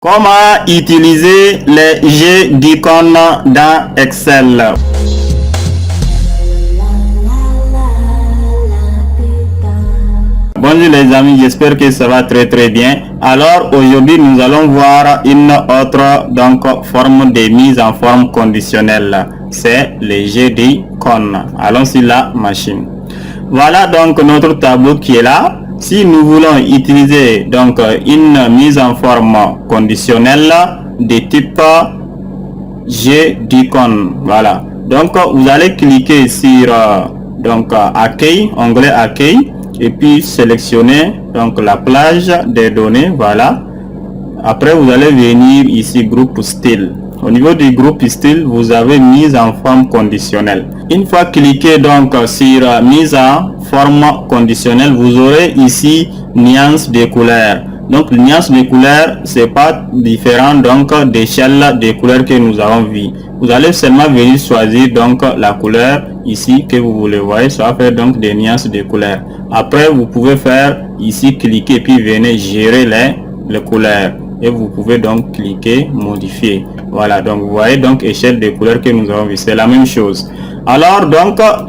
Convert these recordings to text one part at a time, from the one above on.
Comment utiliser les jeux d'icônes dans Excel? Bonjour les amis, j'espère que ça va très bien. Alors aujourd'hui nous allons voir une autre forme de mise en forme conditionnelle. C'est les jeux d'icônes. Allons sur la machine. Voilà donc notre tableau qui est là. Si nous voulons utiliser une mise en forme conditionnelle de type jeu d'icônes, voilà. Donc vous allez cliquer sur accueil, onglet accueil, et puis sélectionner la plage des données, voilà. Après vous allez venir ici groupe style. Au niveau du groupe style, vous avez mise en forme conditionnelle. Une fois cliqué sur mise en forme conditionnelle, vous aurez ici nuance de couleurs. Donc nuance de couleurs, c'est pas différent d'échelle de couleurs que nous avons vu. Vous allez seulement venir choisir la couleur ici que vous voulez voir, ça va faire des nuances de couleurs. Après vous pouvez faire ici cliquer puis venez gérer les couleurs et vous pouvez cliquer modifier. Voilà, donc vous voyez échelle de couleurs que nous avons vu, c'est la même chose. Alors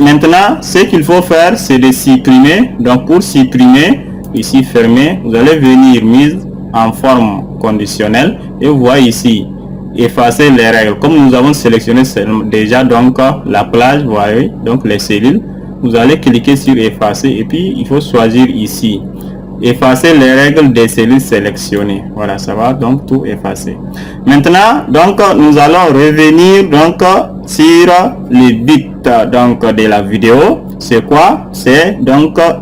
maintenant ce qu'il faut faire c'est de supprimer. Donc pour supprimer, ici fermer, vous allez venir mise en forme conditionnelle et vous voyez ici effacer les règles. Comme nous avons sélectionné déjà la plage, vous voyez les cellules, vous allez cliquer sur effacer et puis il faut choisir ici effacer les règles des cellules sélectionnées. Voilà, ça va tout effacer. Maintenant nous allons revenir sur le but de la vidéo. C'est quoi? C'est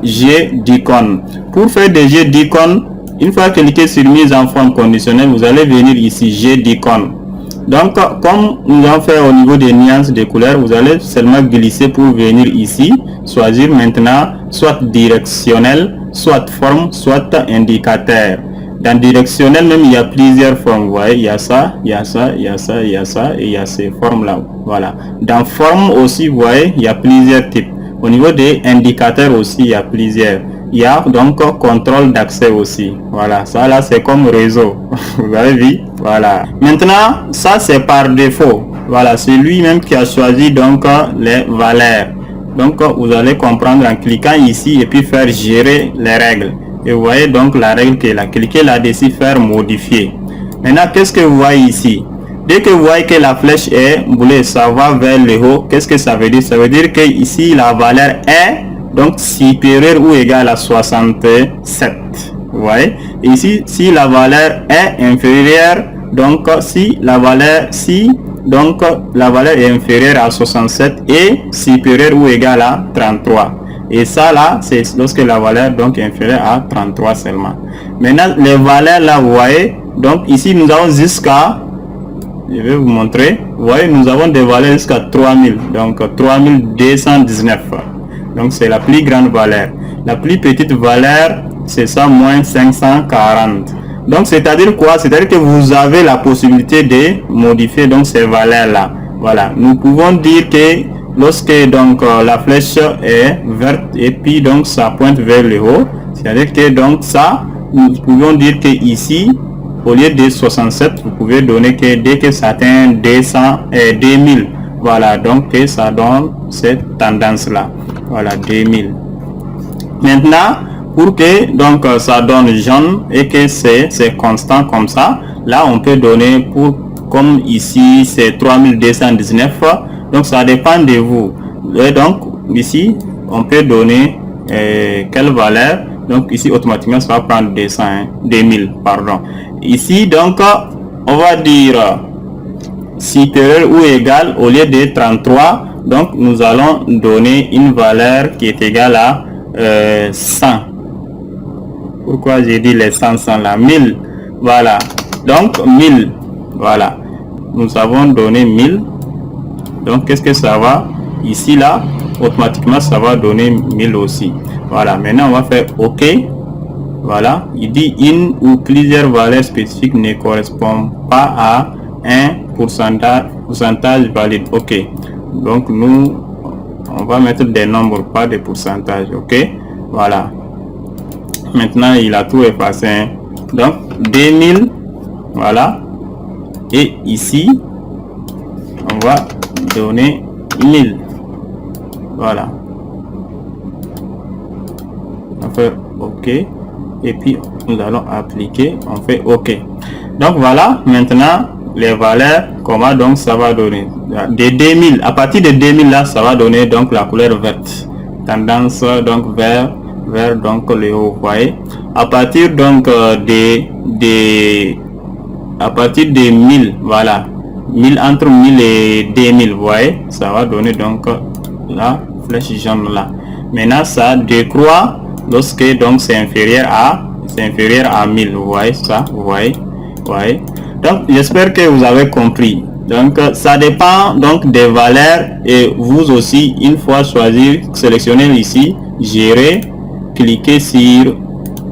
jeu d'icônes. Pour faire des jeux d'icônes, une fois cliqué sur mise en forme conditionnelle, vous allez venir ici jeu d'icônes. Donc comme nous allons faire au niveau des nuances de couleurs, vous allez seulement glisser pour venir ici choisir maintenant soit directionnel, soit forme, soit indicateur. Dans directionnel même il y a plusieurs formes, vous voyez, il y a ça, il y a ça, il y a ça, il y a ça et il y a ces formes là. Voilà. Dans forme aussi, vous voyez, il y a plusieurs types. Au niveau des indicateurs aussi il y a plusieurs. Il y a contrôle d'accès aussi. Voilà, ça là c'est comme réseau. Vous avez vu? Voilà. Maintenant ça c'est par défaut. Voilà, c'est lui-même qui a choisi les valeurs. Donc vous allez comprendre en cliquant ici et puis faire gérer les règles. Et vous voyez la règle qui est là. Cliquez là-dessus, faire modifier. Maintenant qu'est-ce que vous voyez ici? Dès que vous voyez que la flèche est bleue, ça va vers le haut. Qu'est-ce que ça veut dire? Ça veut dire que ici la valeur est supérieure ou égale à 67. Vous voyez? Ici si la valeur est inférieure, si la valeur est inférieure à 67 et supérieure ou égale à 33. Et ça là c'est lorsque la valeur est inférieure à 33 seulement. Maintenant les valeurs là, vous voyez, ici nous avons jusqu'à, je vais vous montrer, vous voyez, nous avons des valeurs jusqu'à 3000, 3219. Donc c'est la plus grande valeur. La plus petite valeur c'est ça, moins 540. Donc c'est à dire quoi? C'est à dire que vous avez la possibilité de modifier ces valeurs là. Voilà, nous pouvons dire que lorsque la flèche est verte et puis ça pointe vers le haut, c'est à dire que ça, nous pouvons dire que ici au lieu de 67, vous pouvez donner que dès que ça atteint 200 et 2000, voilà, que ça donne cette tendance là. Voilà, 2000. Maintenant pour que ça donne jaune et que c'est constant comme ça, là on peut donner, pour comme ici c'est 3219, donc ça dépend de vous. Et ici on peut donner quelle valeur. Donc ici automatiquement ça va prendre 200, 2000 pardon. Ici on va dire supérieur ou égal, au lieu de 33, nous allons donner une valeur qui est égale à 100. Pourquoi j'ai dit les 100 là? 1000. Voilà, 1000. Voilà, nous avons donné 1000. Donc qu'est-ce que ça va ici là? Automatiquement ça va donner 1000 aussi. Voilà, maintenant on va faire OK. Voilà, il dit une ou plusieurs valeurs spécifiques ne correspondent pas à un pourcentage valide. OK, donc nous on va mettre des nombres, pas des pourcentages. OK, voilà. Maintenant il a tout effacé. Donc 2000 Voilà. Et ici, on va donner 1000. Voilà. On fait OK. Et puis, nous allons appliquer. On fait OK. Donc, voilà. Maintenant, les valeurs, comment donc ça va donner. De 2000, à partir de 2000, là, ça va donner donc la couleur verte. Tendance donc vers donc le haut, vous voyez. À partir donc à partir de 1000, voilà. 1000, entre 1000 et 2000, vous voyez, ça va donner donc la flèche jaune là. Maintenant, ça décroît lorsque donc c'est inférieur à 1000, vous voyez ça, vous voyez. Donc, j'espère que vous avez compris. Donc, ça dépend donc des valeurs et vous aussi, une fois choisir, sélectionnez ici, gérer, cliquez sur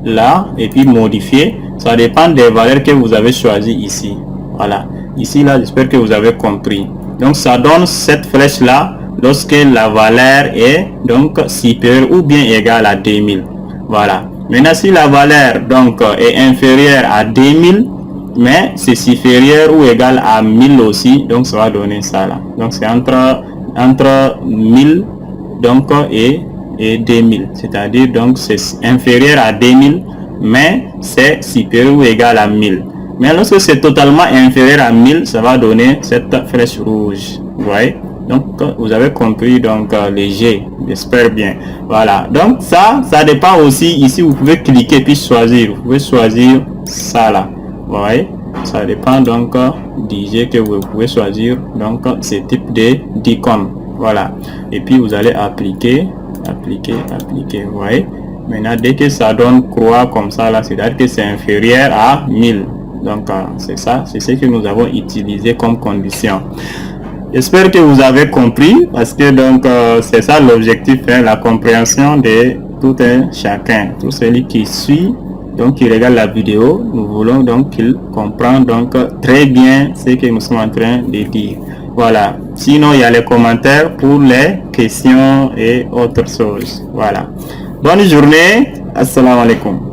là et puis modifier. Ça dépend des valeurs que vous avez choisi ici. Voilà. Ici, là, j'espère que vous avez compris. Donc, ça donne cette flèche là lorsque la valeur est donc supérieure ou bien égale à 2000. Voilà. Maintenant, si la valeur donc est inférieure à 2000, mais c'est supérieur ou égal à 1000 aussi, donc ça va donner ça là. Donc, c'est entre 1000 donc et 2000. C'est-à-dire, donc, c'est inférieur à 2000, mais c'est supérieur ou égal à 1000. Mais lorsque c'est totalement inférieur à 1000, ça va donner cette flèche rouge. Vous voyez? Donc, vous avez compris donc les G. J'espère bien. Voilà. Donc, ça dépend aussi. Ici, vous pouvez cliquer puis choisir. Vous pouvez choisir ça là. Vous voyez? Ça dépend donc du G que vous pouvez choisir. Donc, ce type d'icône. Voilà. Et puis, vous allez appliquer. Vous voyez? Maintenant, dès que ça donne croix comme ça là, c'est-à-dire que c'est inférieur à 1000. Donc, c'est ça, c'est ce que nous avons utilisé comme condition. J'espère que vous avez compris, parce que donc c'est ça l'objectif, hein, la compréhension de tout un chacun, tout celui qui suit, donc qui regarde la vidéo. Nous voulons donc qu'il comprenne donc très bien ce que nous sommes en train de dire. Voilà. Sinon, il y a les commentaires pour les questions et autres choses. Voilà. Bonne journée. Assalamu alaikum.